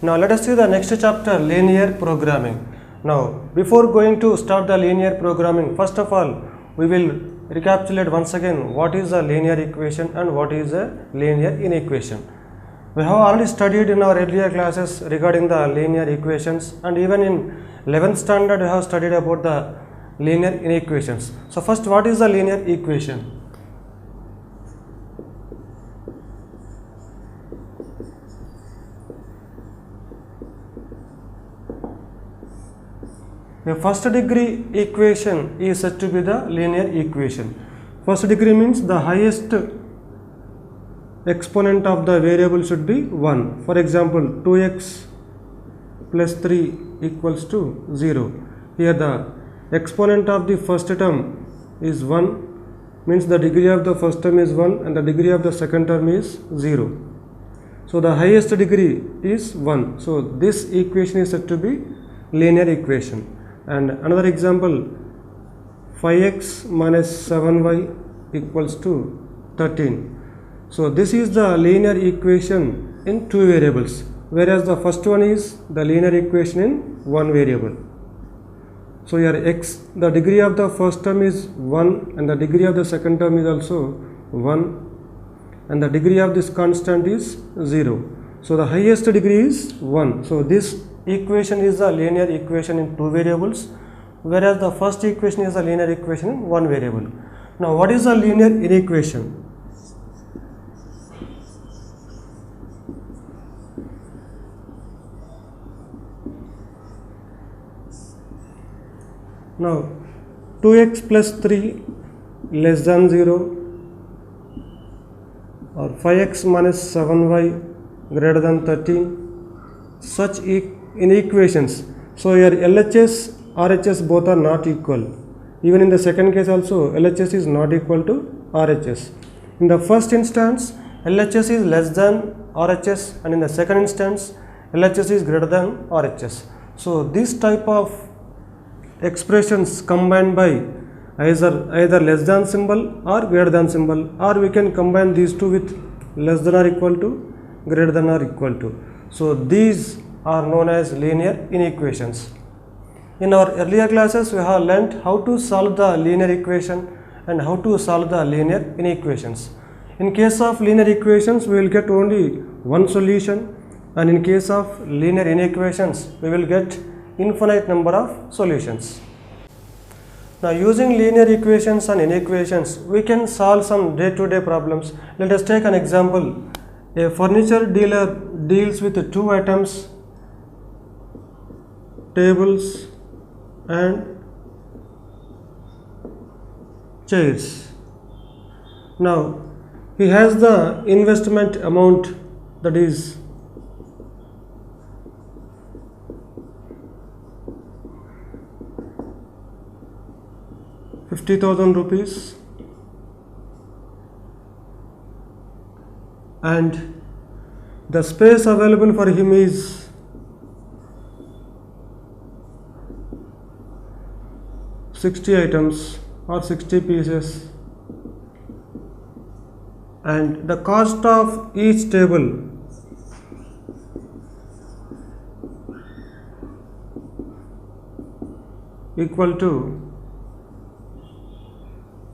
Now let us see the next chapter, linear programming. Now before going to start the linear programming, first of all we will recapitulate once again what is a linear equation and what is a linear inequation. We have already studied in our earlier classes regarding the linear equations, and even in 11th standard we have studied about the linear inequations. So first, what is the linear equation? A first degree equation is said to be the linear equation. First degree means the highest exponent of the variable should be 1. For example, 2x plus 3 equals to 0. Here the exponent of the first term is 1, means the degree of the first term is 1 and the degree of the second term is 0. So the highest degree is 1. So this equation is said to be linear equation. And another example, 5x minus 7y equals to 13. So this is the linear equation in two variables, whereas the first one is the linear equation in one variable. So here x, the degree of the first term is 1 and the degree of the second term is also 1 and the degree of this constant is 0. So the highest degree is 1. So this equation is the linear equation in two variables, whereas the first equation is the linear equation in one variable. Now what is the linear inequation? Now 2x plus 3 less than 0 or 5x minus 7y greater than 13, such inequations. So here LHS, RHS both are not equal. Even in the second case also LHS is not equal to RHS. In the first instance LHS is less than RHS, and in the second instance LHS is greater than RHS. So this type of expressions combined by either less than symbol or greater than symbol, or we can combine these two with less than or equal to, greater than or equal to. So these are known as linear inequations. In our earlier classes we have learnt how to solve the linear equation and how to solve the linear inequations. In case of linear equations we will get only one solution, and in case of linear inequations we will get infinite number of solutions. Now using linear equations and inequations we can solve some day-to-day problems. Let us take an example. A furniture dealer deals with two items, tables and chairs. Now he has the investment amount, that is 50,000 rupees, and the space available for him is 60 items or 60 pieces, and the cost of each table equal to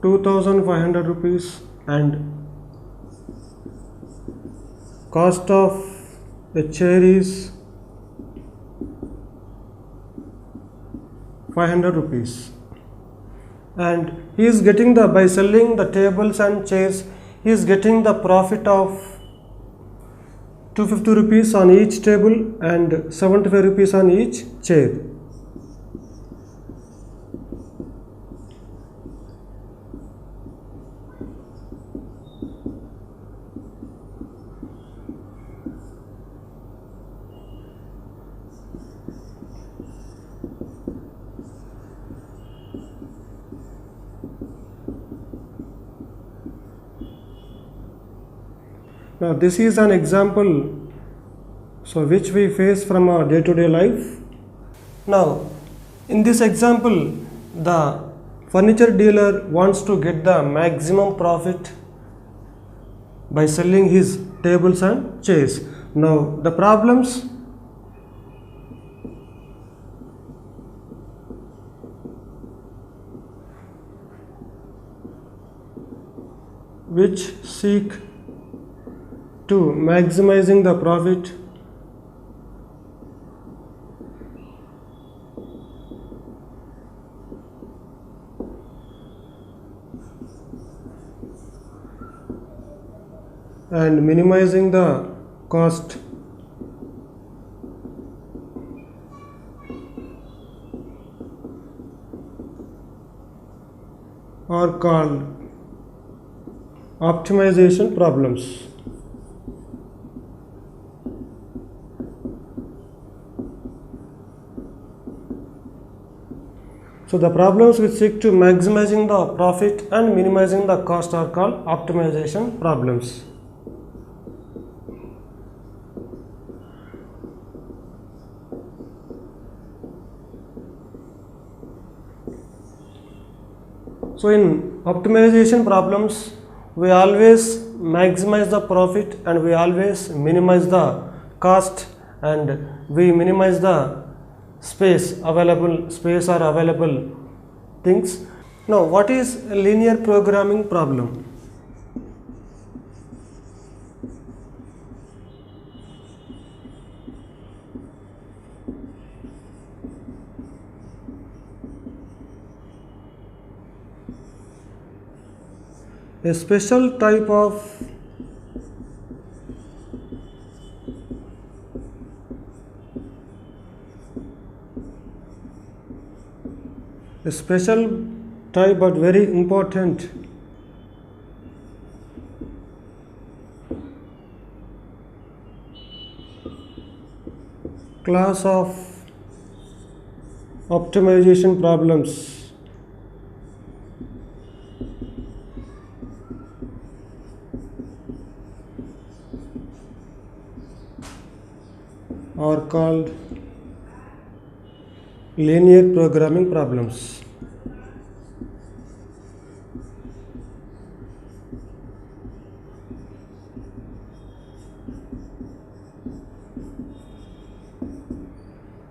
2,500 rupees, and cost of a chair is 500 rupees, and he is getting by selling the tables and chairs he is getting the profit of 250 rupees on each table and 75 rupees on each chair. Now this is an example which we face from our day-to-day life. Now in this example the furniture dealer wants to get the maximum profit by selling his tables and chairs. Now the problems which seek to maximizing the profit and minimizing the cost are called optimization problems. So the problems which seek to maximizing the profit and minimizing the cost are called optimization problems. So in optimization problems, we always maximize the profit and we always minimize the cost, and we minimize the space or available things. Now, what is a linear programming problem? A special type of but very important class of optimization problems are called linear programming problems.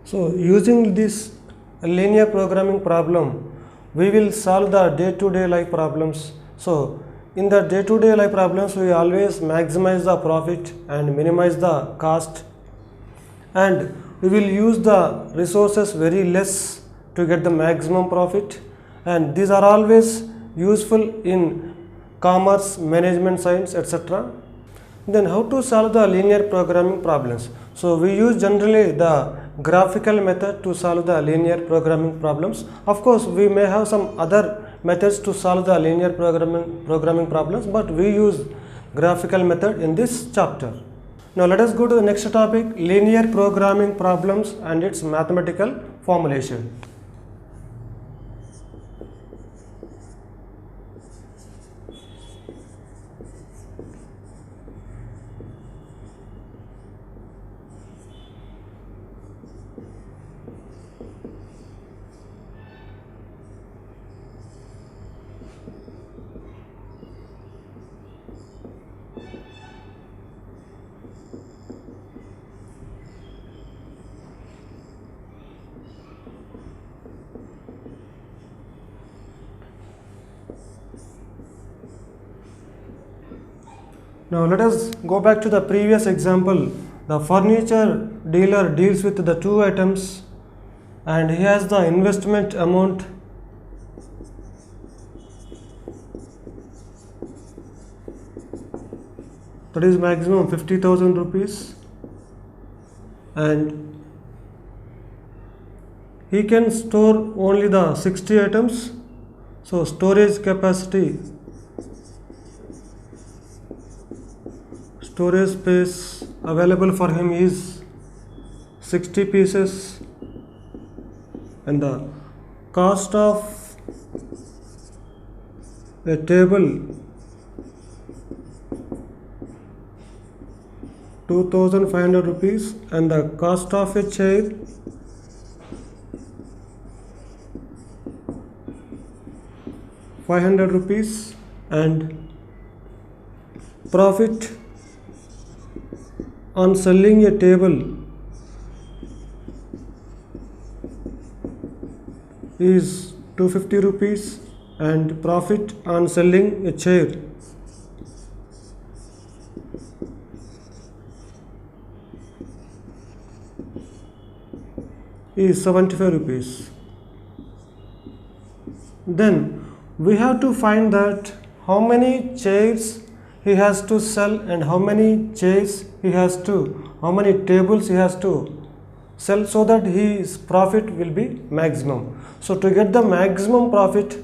So using this linear programming problem, we will solve the day-to-day life problems. So in the day-to-day life problems, we always maximize the profit and minimize the cost, and we will use the resources very less to get the maximum profit, and these are always useful in commerce, management science, etc. Then how to solve the linear programming problems? So we use generally the graphical method to solve the linear programming problems. Of course, we may have some other methods to solve the linear programming problems, but we use graphical method in this chapter. Now let us go to the next topic, linear programming problems and its mathematical formulation. Now let us go back to the previous example. The furniture dealer deals with the two items and he has the investment amount that is maximum 50,000 rupees, and he can store only the 60 items. So storage space available for him is 60 pieces, and the cost of a table 2,500 rupees, and the cost of a chair 500 rupees, and profit on selling a table is 250 rupees, and profit on selling a chair is 75 rupees. Then we have to find that how many chairs he has to sell and how many tables he has to sell, so that his profit will be maximum. So to get the maximum profit,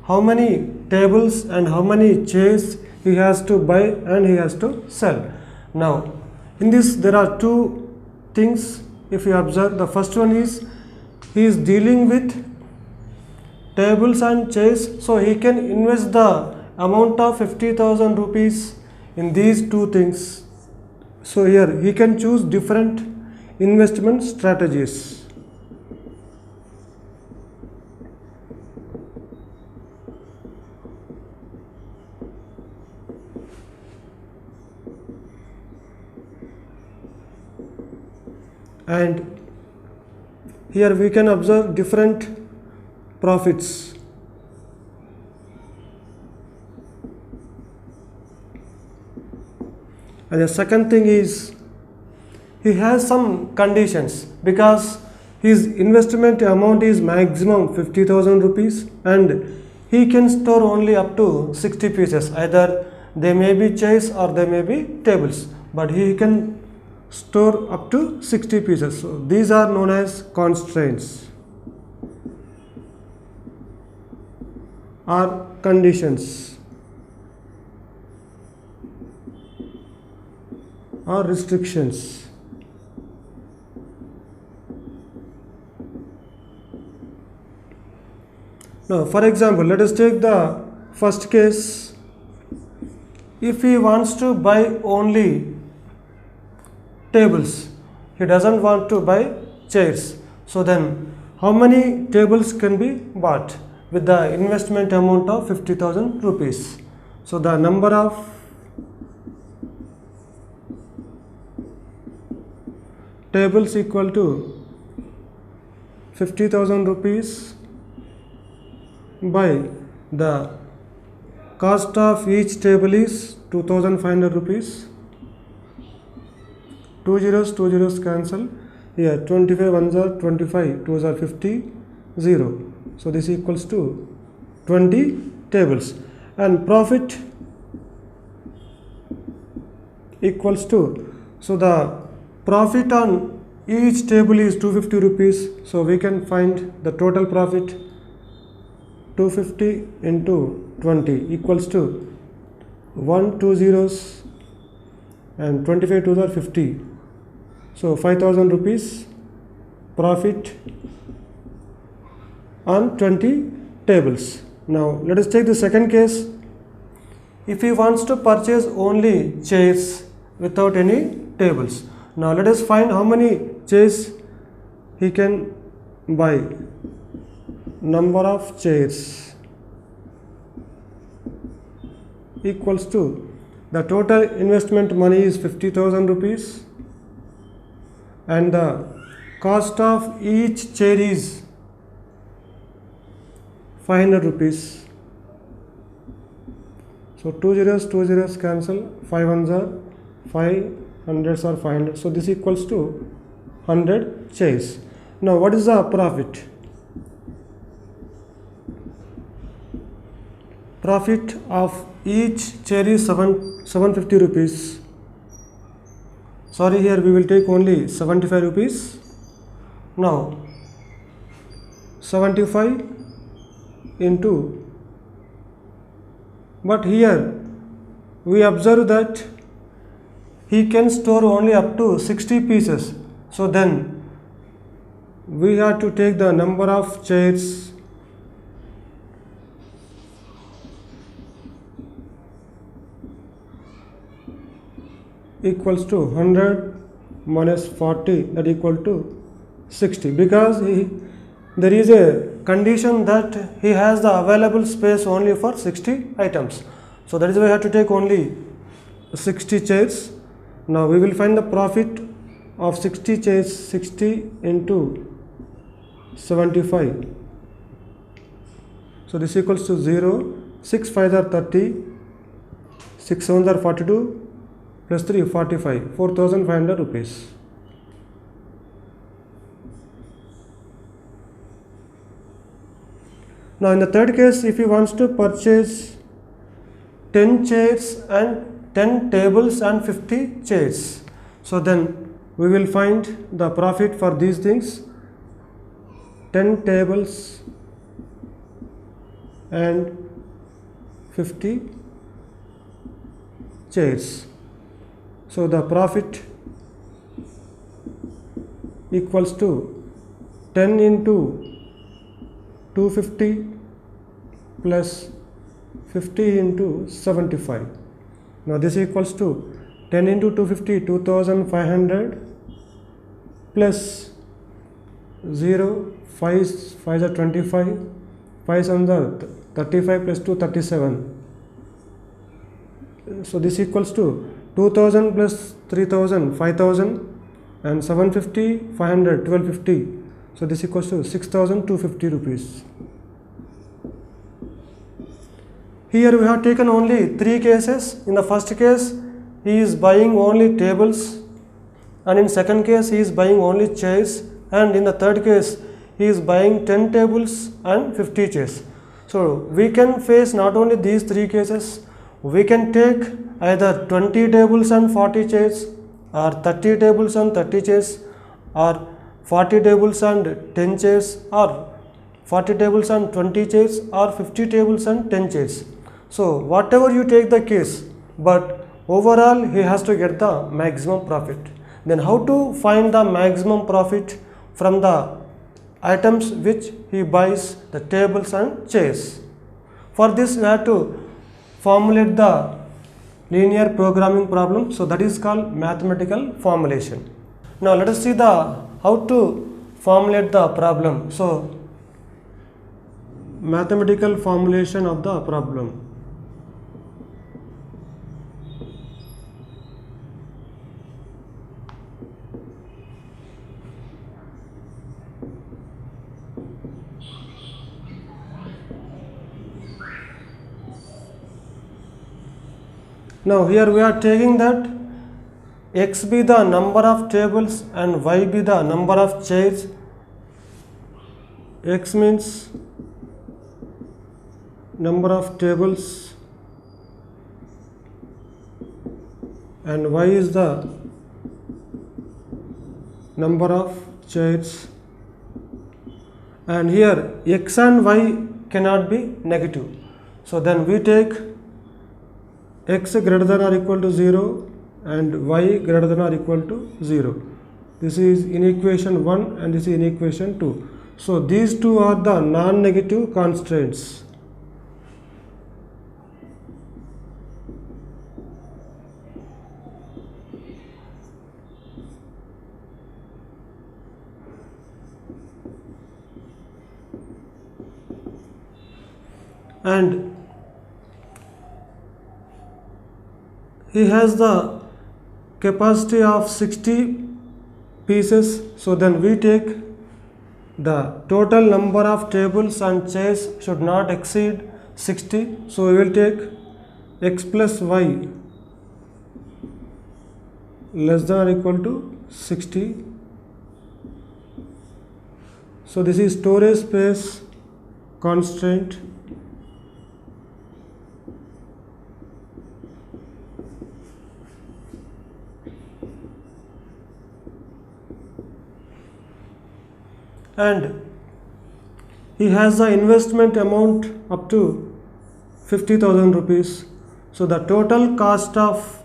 how many tables and how many chairs he has to buy and he has to sell. Now in this there are two things. If you observe, the first one is he is dealing with tables and chairs, so he can invest the amount of 50,000 rupees in these two things. So here he can choose different investment strategies. And here we can observe different profits. And the second thing is he has some conditions, because his investment amount is maximum 50,000 rupees and he can store only up to 60 pieces. Either they may be chairs or they may be tables, but he can store up to 60 pieces. So these are known as constraints or conditions or restrictions. Now for example, let us take the first case. If he wants to buy only tables, he doesn't want to buy chairs, so then how many tables can be bought with the investment amount of 50,000 rupees? So the number of tables equal to 50,000 rupees by the cost of each table is 2,500 rupees. Two zeros cancel. Here 25 ones are 25, 2s are 50, 0. So this equals to 20 tables. And profit equals to, so the profit on each table is 250 rupees. So we can find the total profit, 250 into 20 equals to 1 2 zeros and 25 2s are 50. So 5,000 rupees profit on 20 tables. Now let us take the second case. If he wants to purchase only chairs without any tables. Now let us find how many chairs he can buy. Number of chairs equals to, the total investment money is 50,000 rupees and the cost of each chair is 500 rupees. So 2 zeros cancel, 5 ones are 5, hundreds are 500. So this equals to 100 chairs. Now what is the profit? Profit of each chair is 750 rupees. Sorry, here we will take only 75 rupees. Now 75 into, but here we observe that he can store only up to 60 pieces. So then we have to take the number of chairs equals to 100 minus 40, that equal to 60, because there is a condition that he has the available space only for 60 items. So that is why we have to take only 60 chairs. Now we will find the profit of 60 chairs, 60 into 75. So this equals to 0, 6 5s are 30, 6 7s are 42, plus 3 45, 4,500 rupees. Now in the third case, if he wants to purchase 10 chairs and 10 tables and 50 chairs, so then we will find the profit for these things: 10 tables and 50 chairs. So the profit equals to 10 into 250 plus 50 into 75. Now this equals to 10 into 250, 2500, plus 0, 5 5 are 25, 5 7 are 35 plus 2 37. So this equals to 2000 plus 3000 5000, and 750 500 1250. So this equals to 6250 rupees. Here we have taken only 3 cases. In the first case, he is buying only tables, and in second case he is buying only chairs, and in the third case he is buying 10 tables and 50 chairs. So we can face not only these 3 cases, we can take either 20 tables and 40 chairs, or 30 tables and 30 chairs, or 40 tables and 10 chairs, or 40 tables and 20 chairs, or 50 tables and 10 chairs. So whatever you take the case, but overall he has to get the maximum profit. Then how to find the maximum profit from the items which he buys, the tables and chairs? For this we have to formulate the linear programming problem. So that is called mathematical formulation. Now let us see the how to formulate the problem. So mathematical formulation of the problem. Now here we are taking that x be the number of tables and y be the number of chairs. X means number of tables and y is the number of chairs, and here x and y cannot be negative. So then we take x greater than or equal to 0 and y greater than or equal to 0. This is in equation 1 and this is in equation 2. So these two are the non-negative constraints. And he has the capacity of 60 pieces. So then we take the total number of tables and chairs should not exceed 60. So we will take x plus y less than or equal to 60. So this is storage space constraint. And he has the investment amount up to 50,000 rupees. So the total cost of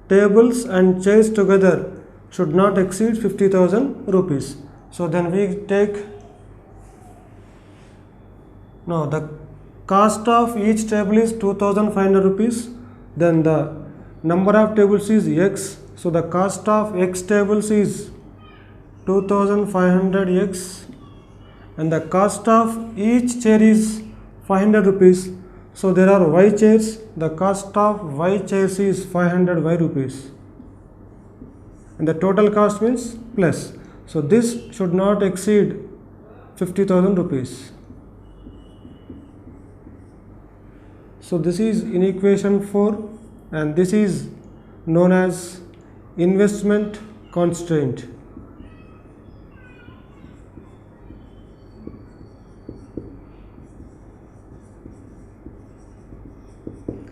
tables and chairs together should not exceed 50,000 rupees. So then we take, no, the cost of each table is 2,500 rupees. Then the number of tables is x. So the cost of x tables is 2500x, and the cost of each chair is 500 rupees. So there are y chairs, the cost of y chairs is 500 y rupees, and the total cost means plus. So this should not exceed 50,000 rupees. So this is in equation 4, and this is known as investment constraint.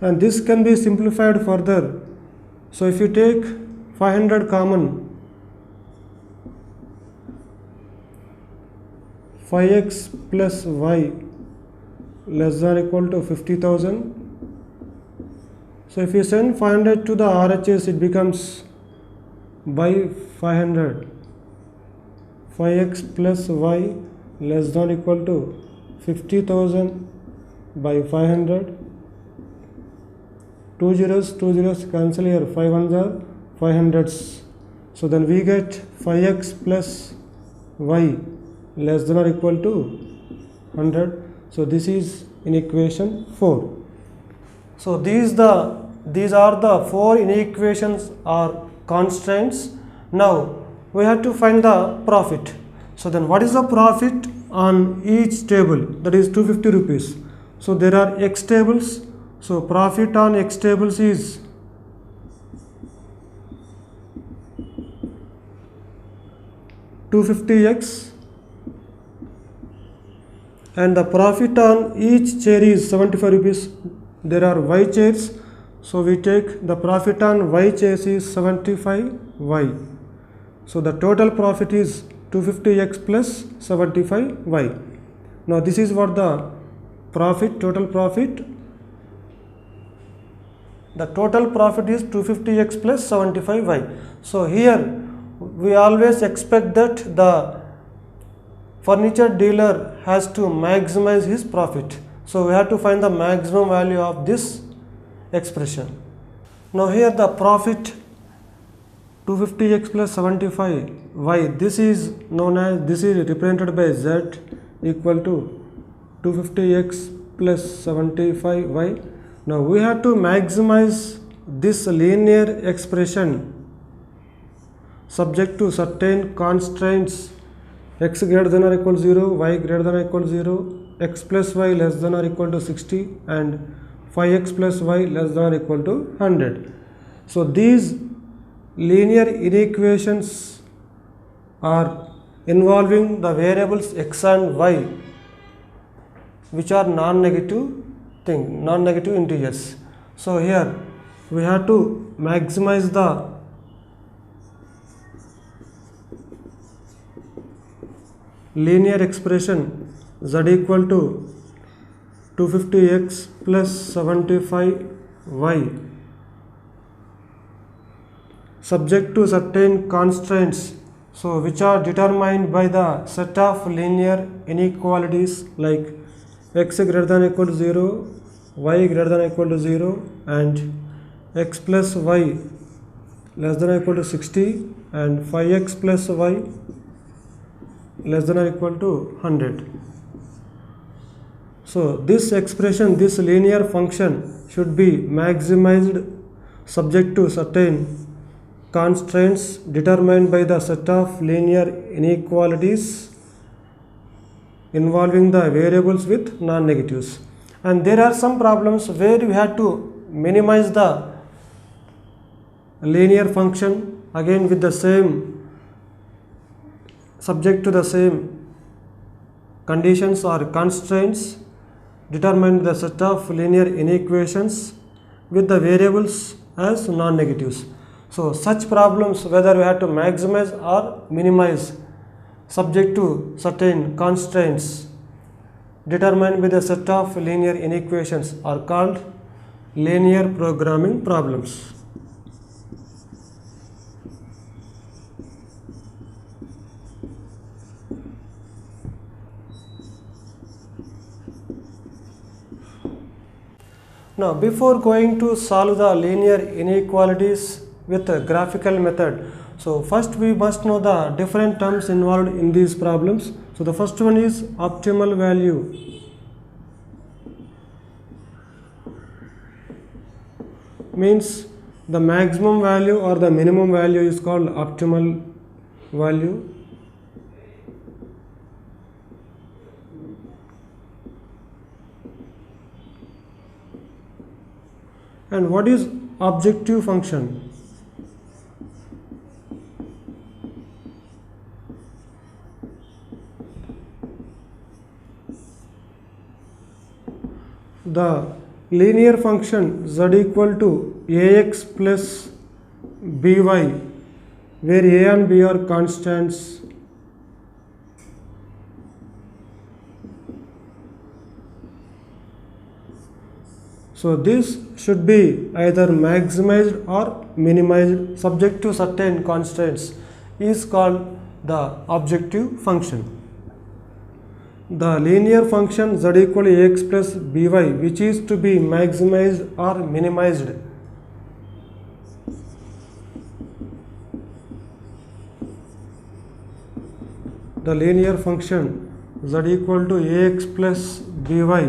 and this can be simplified further. So if you take 500 common, 5x plus y less than or equal to 50,000. So if you send 500 to the RHS, it becomes by 500, 5x plus y less than or equal to 50,000 by 500. Two zeros cancel here, 5 ones are 500s. So then we get 5x plus y less than or equal to 100. So this is in equation 4. So these are the 4 inequations or constraints. Now we have to find the profit. So then what is the profit on each table? That is 250 rupees. So there are x tables. So profit on x tables is 250x, and the profit on each chair is 75 rupees. There are y chairs, so we take the profit on y chairs is 75y. So the total profit is 250x plus 75y. Now this is what the profit, total profit. The total profit is 250x plus 75y. So here we always expect that the furniture dealer has to maximize his profit. So we have to find the maximum value of this expression. Now here the profit 250x plus 75y, this is known as, this is represented by z equal to 250x plus 75y. Now we have to maximize this linear expression subject to certain constraints: x greater than or equal to 0, y greater than or equal to 0, x plus y less than or equal to 60, and 5x plus y less than or equal to 100. So these linear inequations are involving the variables x and y, which are non-negative integers. So here we have to maximize the linear expression z equal to 250x plus 75y subject to certain constraints, so which are determined by the set of linear inequalities like x greater than or equal to 0, y greater than or equal to 0, and x plus y less than or equal to 60, and 5x plus y less than or equal to 100. So this expression, this linear function should be maximized subject to certain constraints determined by the set of linear inequalities involving the variables with non-negatives. And there are some problems where we have to minimize the linear function again with the same, subject to the same conditions or constraints determined the set of linear inequations with the variables as non-negatives. So such problems, whether we have to maximize or minimize subject to certain constraints determined by the set of linear inequations, are called linear programming problems. Now before going to solve the linear inequalities with a graphical method, so first we must know the different terms involved in these problems. So the first one is optimal value. Means the maximum value or the minimum value is called optimal value. And what is objective function? The linear function z equal to ax plus by, where a and b are constants. So this should be either maximized or minimized subject to certain constants, is called the objective function. The linear function z equal to ax plus by, which is to be maximized or minimized, the linear function z equal to ax plus by,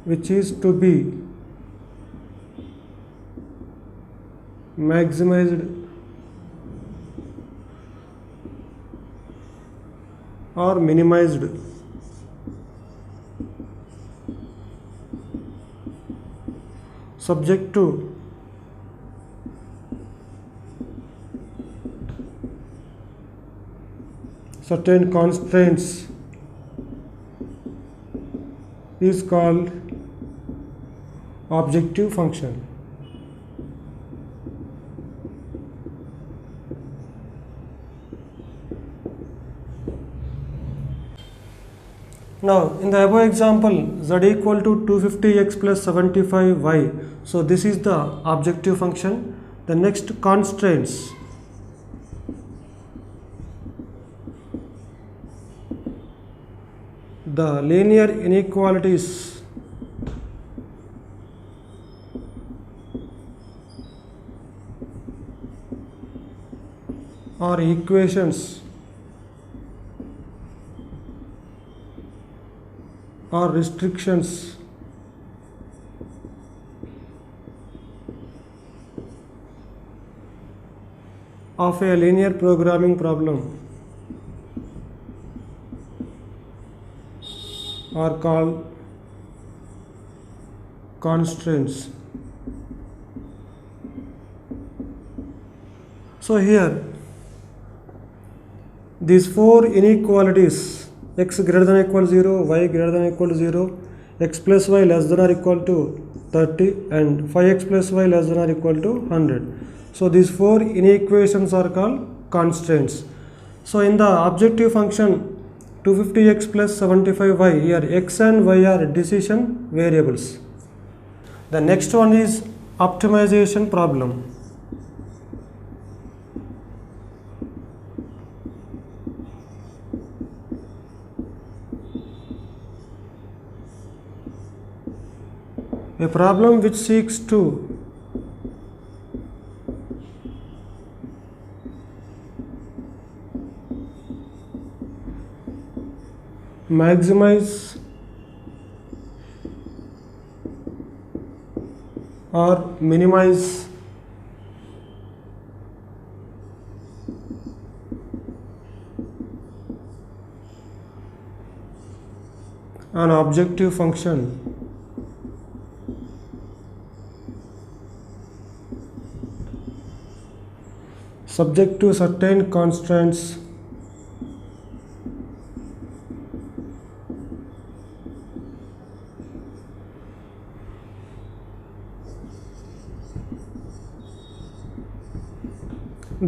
which is to be maximized or minimized subject to certain constraints, is called objective function. Now in the above example, z equal to 250x plus 75y, so this is the objective function. The next constraints, the linear inequalities or equations or restrictions of a linear programming problem are called constraints. So here these four inequalities, x greater than or equal to 0, y greater than or equal to 0, x plus y less than or equal to 30, and 5x plus y less than or equal to 100. So these four inequations are called constraints. So in the objective function 250x plus 75y, here x and y are decision variables. The next one is optimization problem. A problem which seeks to maximize or minimize an objective function subject to certain constraints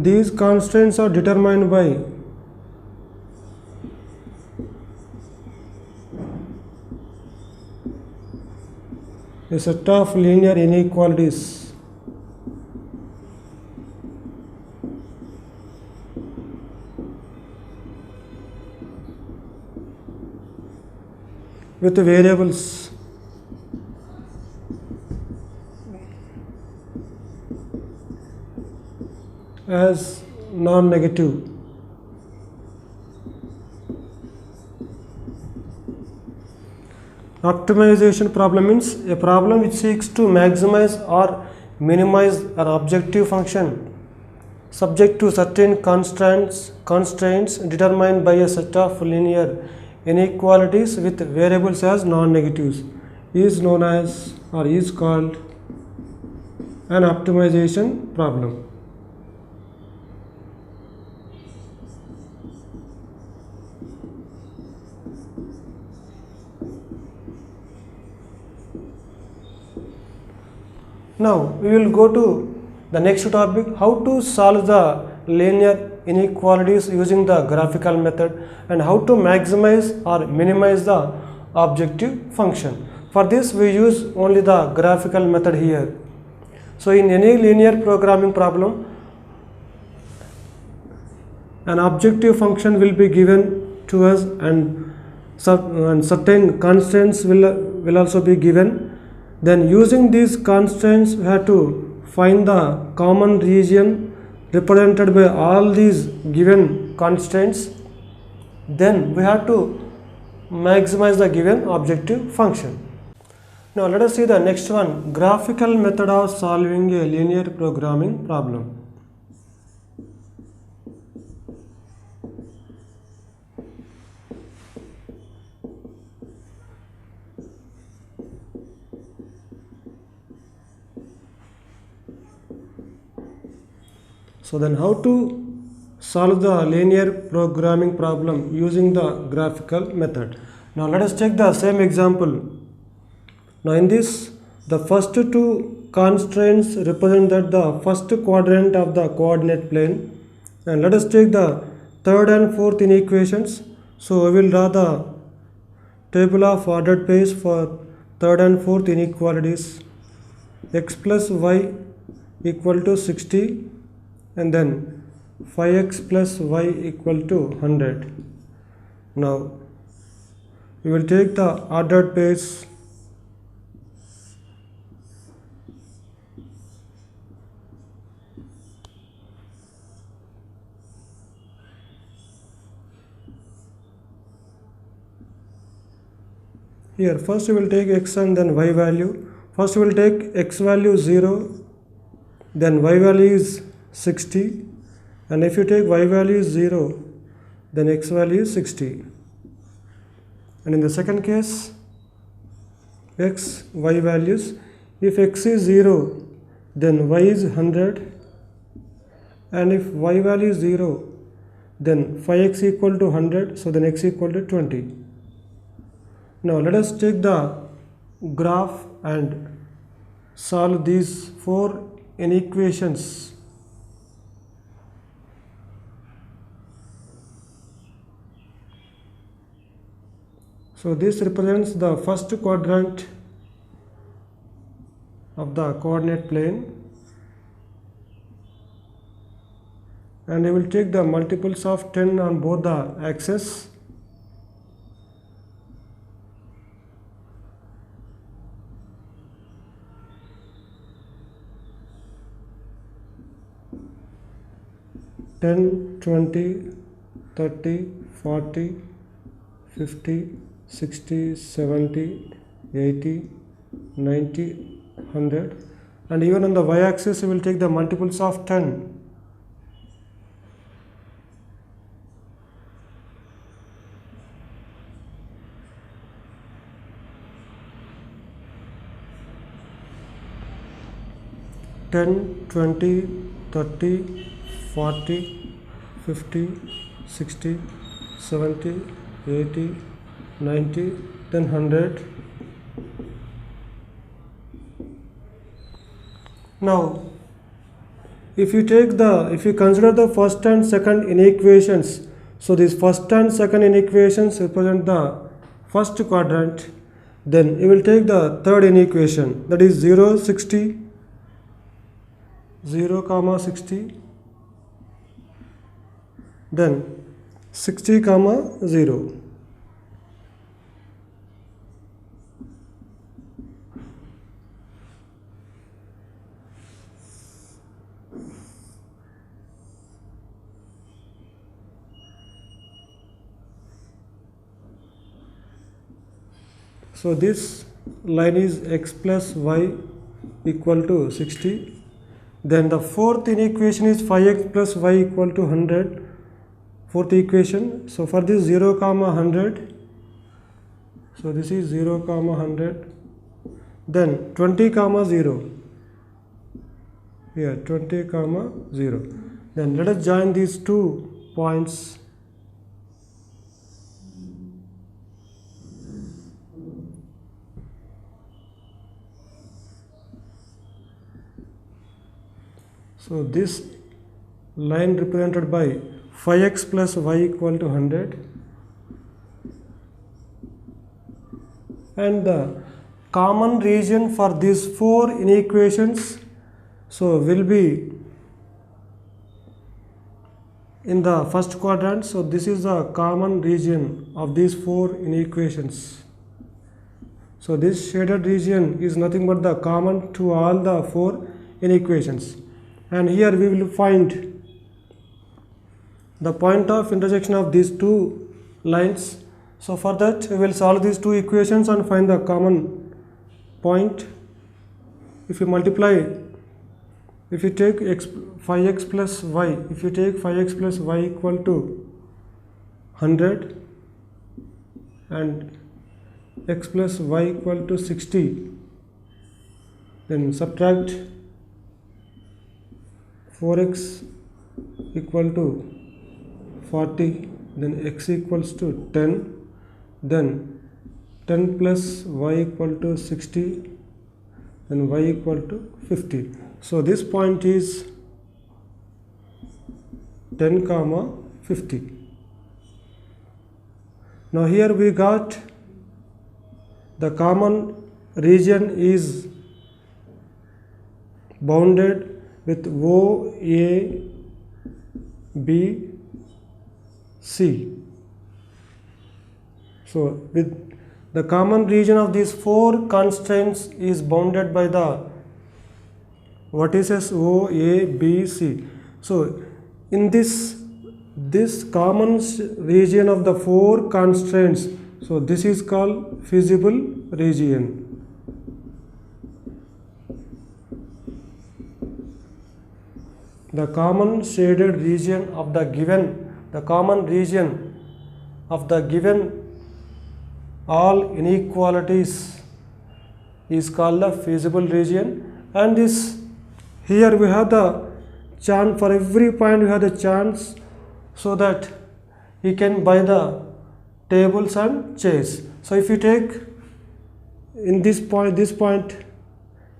These constraints are determined by a set of linear inequalities with variables as non-negative. Optimization problem means a problem which seeks to maximize or minimize an objective function subject to certain constraints determined by a set of linear inequalities with variables as non-negatives is known as or is called an optimization problem. Now we will go to the next topic, how to solve the linear inequalities using the graphical method and how to maximize or minimize the objective function. For this we use only the graphical method here. So in any linear programming problem, an objective function will be given to us and certain constraints will also be given. Then using these constraints we have to find the common region represented by all these given constraints. Then we have to maximize the given objective function. Now let us see the next one, graphical method of solving a linear programming problem. So then how to solve the linear programming problem using the graphical method. Now let us take the same example. Now in this, the first two constraints represent that the first quadrant of the coordinate plane, and let us take the third and fourth inequations. So we will draw the table of ordered pairs for third and fourth inequalities. X plus y equal to 60 and then 5x plus y equal to 100. Now we will take the ordered pairs. Here first we will take x and then y value. First we will take x value 0, then y value is 60, and if you take y value is 0, then x value is 60. And in the second case, x, y values, if x is 0, then y is 100, and if y value is 0, then 5x equal to 100, so then x equal to 20. Now let us take the graph and solve these four inequations. So this represents the first quadrant of the coordinate plane, and we will take the multiples of 10 on both the axes. Ten, 20, 30, 40, 50, 60, 70, 80, 90, 100, and even on the y-axis we will take the multiples of 10. Ten, 20, 30, 40, 50, 60, 70, 80, 90, then 100. Now if you consider the first and second inequations, so these first and second inequations represent the first quadrant. Then you will take the third inequation, that is 0, 60, 0 comma 60, then 60 comma 0. So this line is x plus y equal to 60. Then the fourth inequation is 5x plus y equal to 100. Fourth equation. So for this 0 comma 100. So this is 0 comma 100. Then 20 comma 0. Here 20 comma 0. Then let us join these two points. So this line represented by 5x plus y equal to 100, and the common region for these four inequations so will be in the first quadrant. So this is the common region of these four inequations. So this shaded region is nothing but the common to all the four inequations, and here we will find the point of intersection of these two lines. So for that we will solve these two equations and find the common point. If you multiply, if you take 5x plus y, if you take 5x plus y equal to 100 and x plus y equal to 60, then subtract 4x equal to 40, then x equals to 10, then 10 plus y equal to 60, then y equal to 50. So this point is 10 comma 50. Now here we got the common region is bounded with O, A, B, C. So with the common region of these four constraints is bounded by the vertices O, A, B, C. So in this common region of the four constraints, so this is called feasible region. The common shaded region of the given, the common region of the given all inequalities is called the feasible region. And this here we have the chance, for every point we have the chance, so that you can buy the tables and chairs. So if you take in this point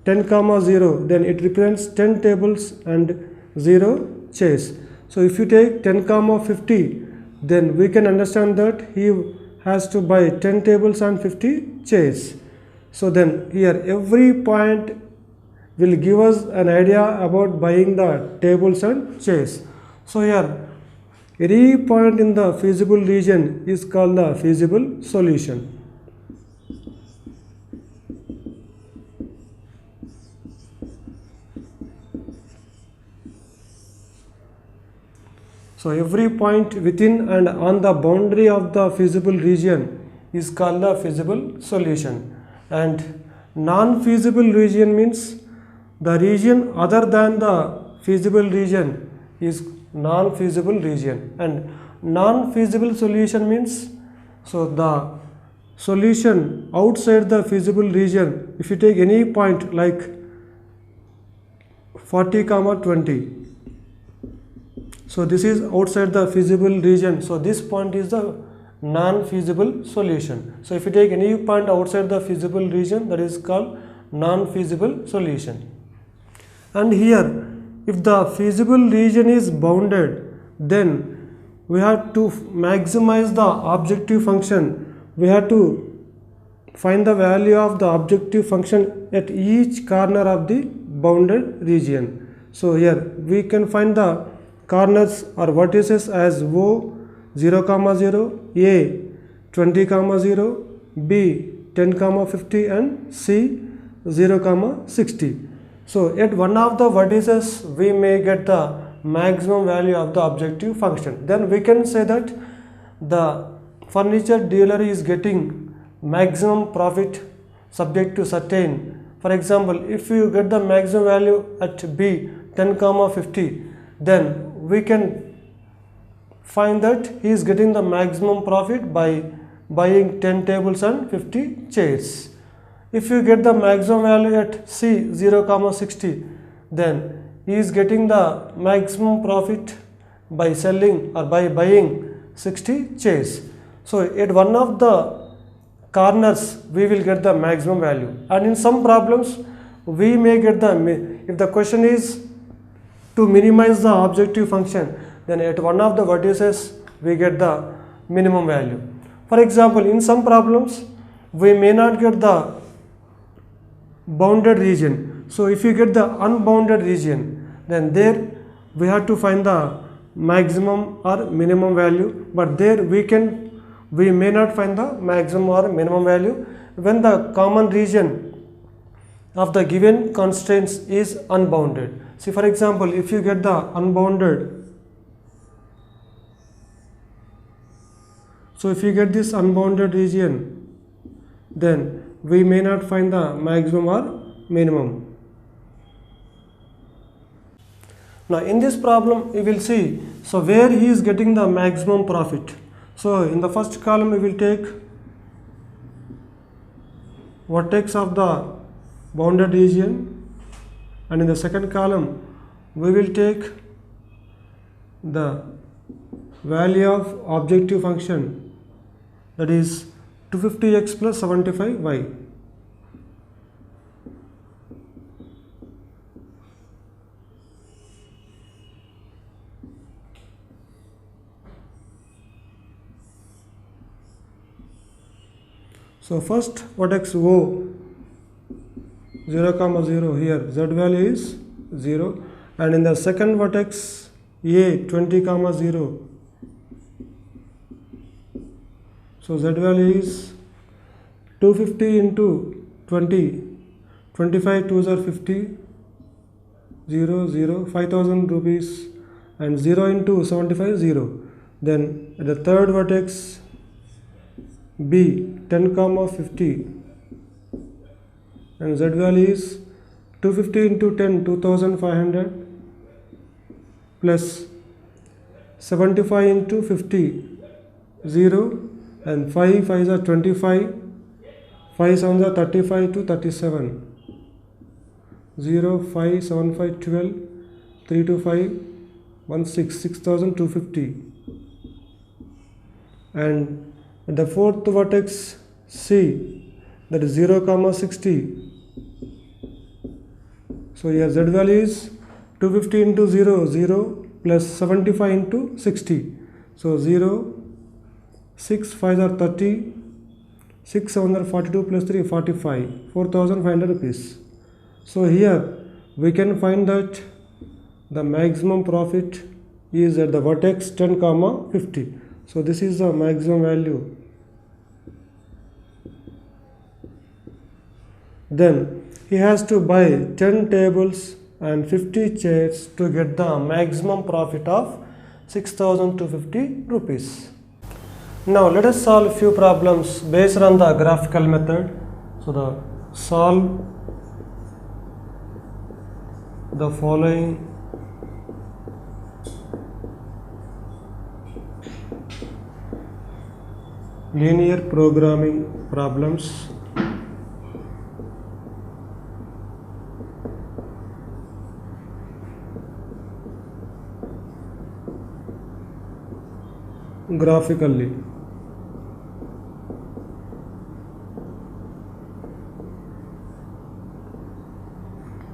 10 comma 0, then it represents 10 tables and 0 chairs. So if you take 10 comma 50, then we can understand that he has to buy 10 tables and 50 chairs. So then here every point will give us an idea about buying the tables and chairs. So here any point in the feasible region is called the feasible solution. So every point within and on the boundary of the feasible region is called the feasible solution. And non-feasible region means the region other than the feasible region is non-feasible region. And non-feasible solution means, so the solution outside the feasible region, if you take any point like 40 comma 20, so this is outside the feasible region, so this point is the non-feasible solution. So if you take any point outside the feasible region, that is called non-feasible solution. And here if the feasible region is bounded, then we have to maximize the objective function. We have to find the value of the objective function at each corner of the bounded region. So here we can find the corners or vertices as O 0 comma 0, A 20 comma 0, B 10 comma 50 and C 0 comma 60. So at one of the vertices we may get the maximum value of the objective function. Then we can say that the furniture dealer is getting maximum profit subject to certain. For example, if you get the maximum value at B 10 comma 50, then we can find that he is getting the maximum profit by buying 10 tables and 50 chairs. If you get the maximum value at C 0 comma 60, then he is getting the maximum profit by selling or by buying 60 chairs. So at one of the corners we will get the maximum value, and in some problems we may get the, if the question is to minimize the objective function, then at one of the vertices we get the minimum value. For example, in some problems we may not get the bounded region. So if you get the unbounded region, then there we have to find the maximum or minimum value, but there we may not find the maximum or minimum value when the common region of the given constraints is unbounded. See, for example, if you get the unbounded, so if you get this unbounded region, then we may not find the maximum or minimum. Now in this problem you will see, so where he is getting the maximum profit. So in the first column we will take vertex of the bounded region, and in the second column we will take the value of objective function, that is 250x plus 75y. So first vertex O 0, 0, here z value is 0, and in the second vertex A 20, 0, so z value is 250 into 20, 25 2s are 50, 0, 0, 5000 rupees, and 0 into 75 0. Then at the third vertex B 10, 50, and z value is 250 into 10, 2500, plus 75 into 50, 0, and 5 5s are 25, 5 7s are 35 to 37, 0, 5, 7, 5, 12, 3 to 5, 1, 6, 6250, and at the fourth vertex C, that is 0, 60. So here z value is 250 into 0, 0, plus 75 into 60. So 0, 6, 5 are 30, 6, 7 are 42 plus 3, 45, 4500 rupees. So here we can find that the maximum profit is at the vertex 10, 50. So this is the maximum value. Then he has to buy 10 tables and 50 chairs to get the maximum profit of 6250 rupees. Now let us solve few problems based on the graphical method. So the solve the following linear programming problems. Graphically.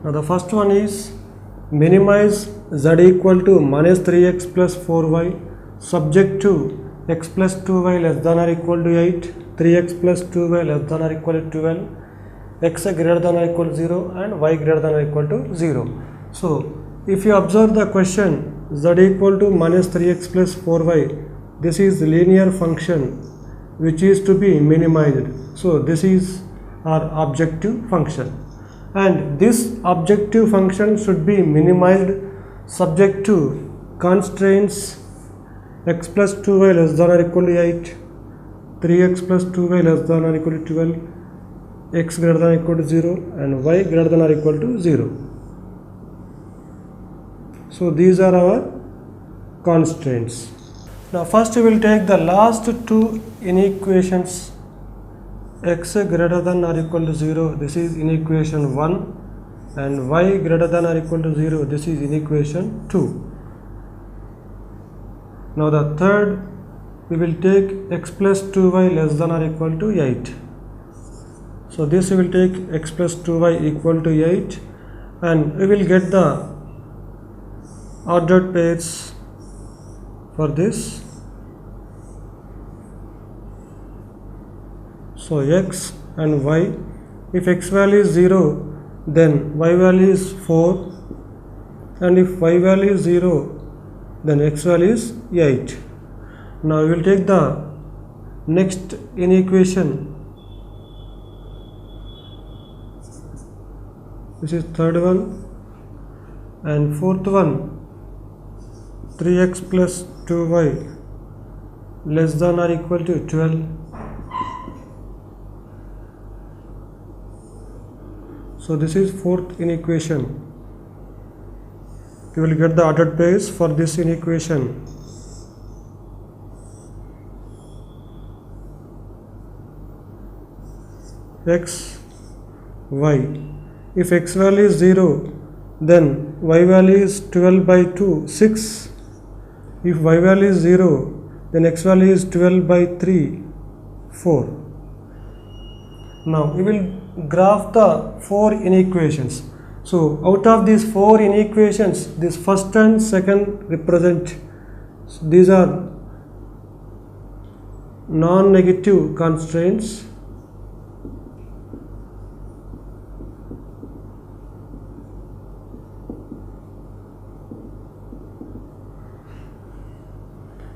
Now the first one is minimize z equal to minus 3x plus 4y subject to x plus 2y less than or equal to 8, 3x plus 2y less than or equal to 12, x greater than or equal to 0, and y greater than or equal to 0. So if you observe the question, z equal to minus 3x plus 4y, this is linear function which is to be minimized. So this is our objective function, and this objective function should be minimized subject to constraints x plus 2y less than or equal to 8, 3x plus 2y less than or equal to 12, x greater than or equal to 0, and y greater than or equal to 0. So these are our constraints. Now first we will take the last two inequations, x greater than or equal to 0, this is inequation 1, and y greater than or equal to 0, this is inequation 2. Now the third, we will take x plus 2y less than or equal to 8. So this we will take x plus 2y equal to 8, and we will get the ordered pairs for this. So x and y, if x value is 0, then y value is 4, and if y value is 0, then x value is 8. Now we will take the next inequation. This is third one, and fourth one, 3x plus 2y less than or equal to 12. So this is fourth inequation. You will get the ordered pairs for this inequation. X, y. If x value is 0, then y value is 12 by 2, 6. If y value is 0, then x value is 12 by 3, 4. Now we will graph the 4 inequations. So out of these 4 inequations, this first and second represent, so these are non-negative constraints.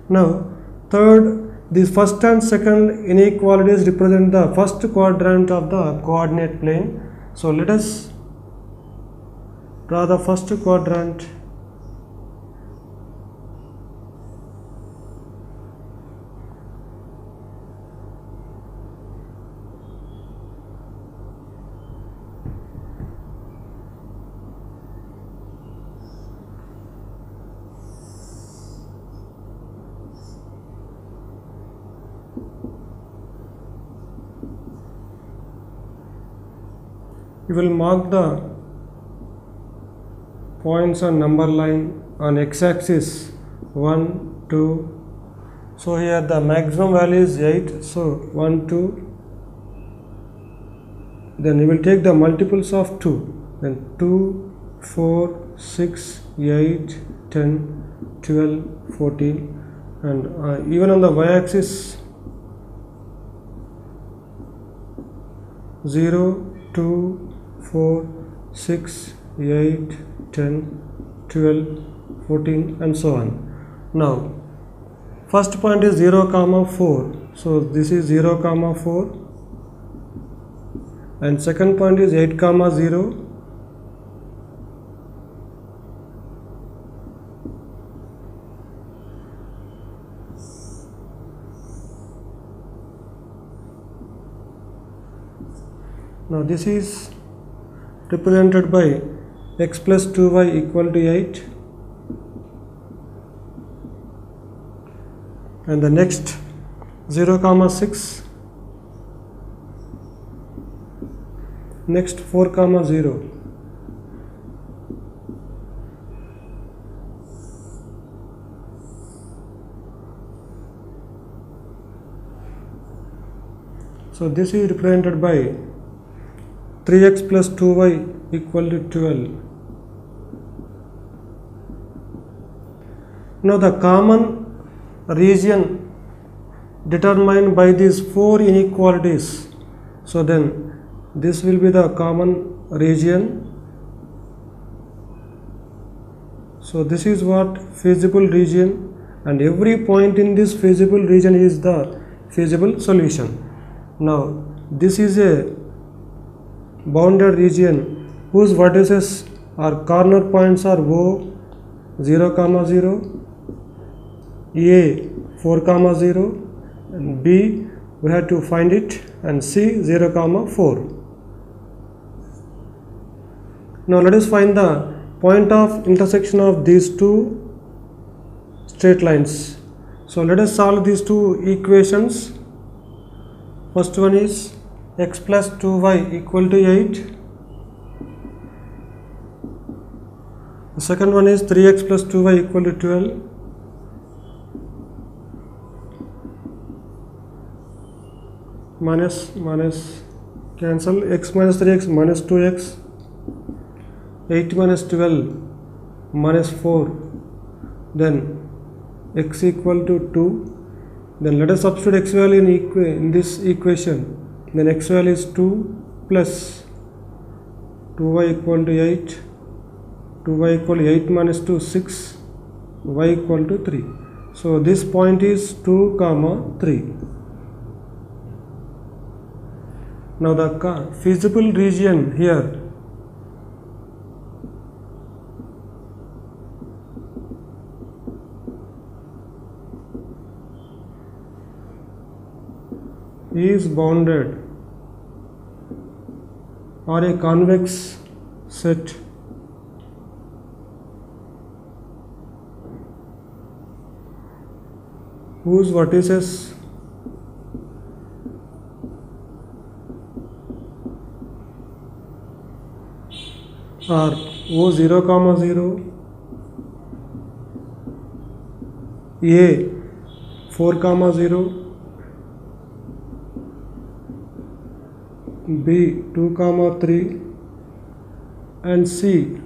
Now third, these first and second inequalities represent the first quadrant of the coordinate plane. So let us draw the first quadrant. You will mark the points on number line on x-axis 1, 2. So here the maximum value is 8. So 1, 2. Then you will take the multiples of 2. Then 2, 4, 6, 8, 10, 12, 14. And even on the y-axis 0, 2, 4, 6, 8, 10, 12, 14 and so on. Now first point is 0, 4. So this is 0, 4, and second point is 8, 0. Now this is represented by x plus 2y equal to 8, and the next 0, 6, next 4, 0. So this is represented by 3x plus 2y equal to 12. Now the common region determined by these 4 inequalities. So then this will be the common region. So this is what feasible region, and every point in this feasible region is the feasible solution. Now this is a bounded region whose vertices or corner points are O 0, 0, A 4, 0, and B we have to find it, and C 0, 4. Now let us find the point of intersection of these two straight lines. So let us solve these two equations. First one is x plus 2y equal to 8. The second one is 3x plus 2y equal to 12. Minus cancel, x minus 3x minus 2x, 8 minus 12 minus 4, then x equal to 2, then let us substitute x value in this equation, then x value is 2 plus 2y equal to 8, 2y equal to 8 minus 2 6, y equal to 3. So this point is 2 comma 3. Now the feasible region here is bounded or a convex set whose vertices are O0, 0, A 4, 0, B 2, 3 and C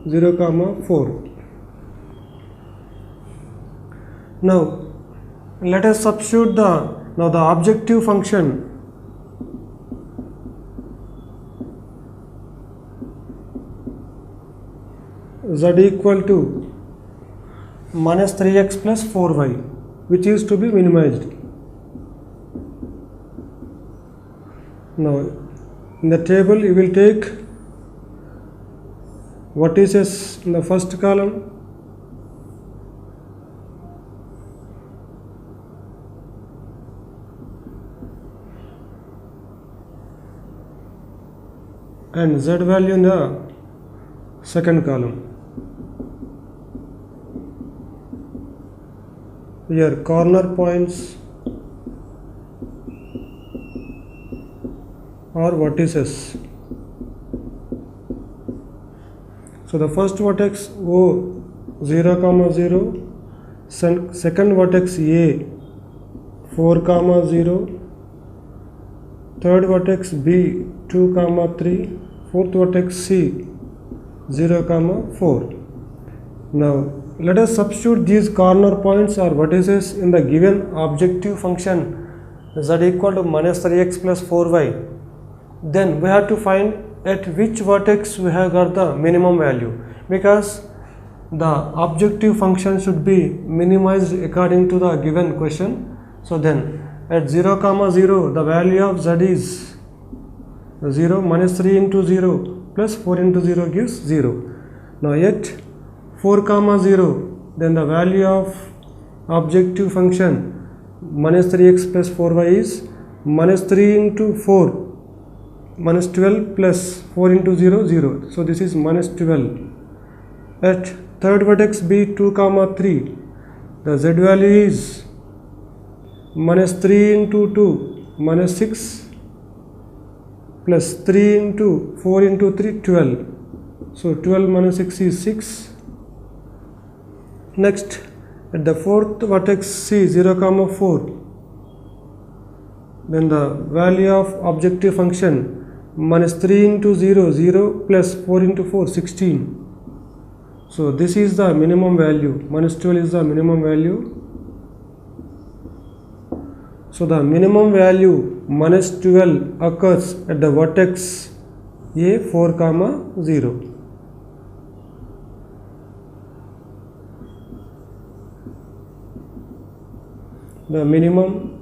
0, 4. Now let us substitute the objective function z equal to minus 3x plus 4y, which is to be minimized. Now in the table you will take vertices in the first column, and z value in the second column. Here corner points or vertices. So the first vertex O 0, 0, second vertex A 4, 0, third vertex B 2, 3, fourth vertex C 0, 4. Now let us substitute these corner points or vertices in the given objective function z equal to minus 3x plus 4y. Then we have to find at which vertex we have got the minimum value, because the objective function should be minimized according to the given question. So then at 0, 0 the value of z is 0, minus 3 into 0 plus 4 into 0 gives 0. Now at 4, 0 then the value of objective function minus 3x plus 4y is minus 3 into 4 minus 12 plus 4 into 0 0. So this is minus 12. At third vertex B 2, 3 the z value is minus 3 into 2 minus 6 plus 3 into 4 into 3 12. So 12 minus 6 is 6. Next at the fourth vertex C 0, 4 then the value of objective function minus 3 into 0 0 plus 4 into 4 16. So this is the minimum value, minus 12 is the minimum value. So the minimum value minus 12 occurs at the vertex A 4, 0. The minimum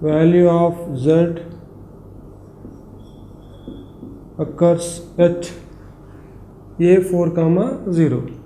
value of z occurs at A 4, 0.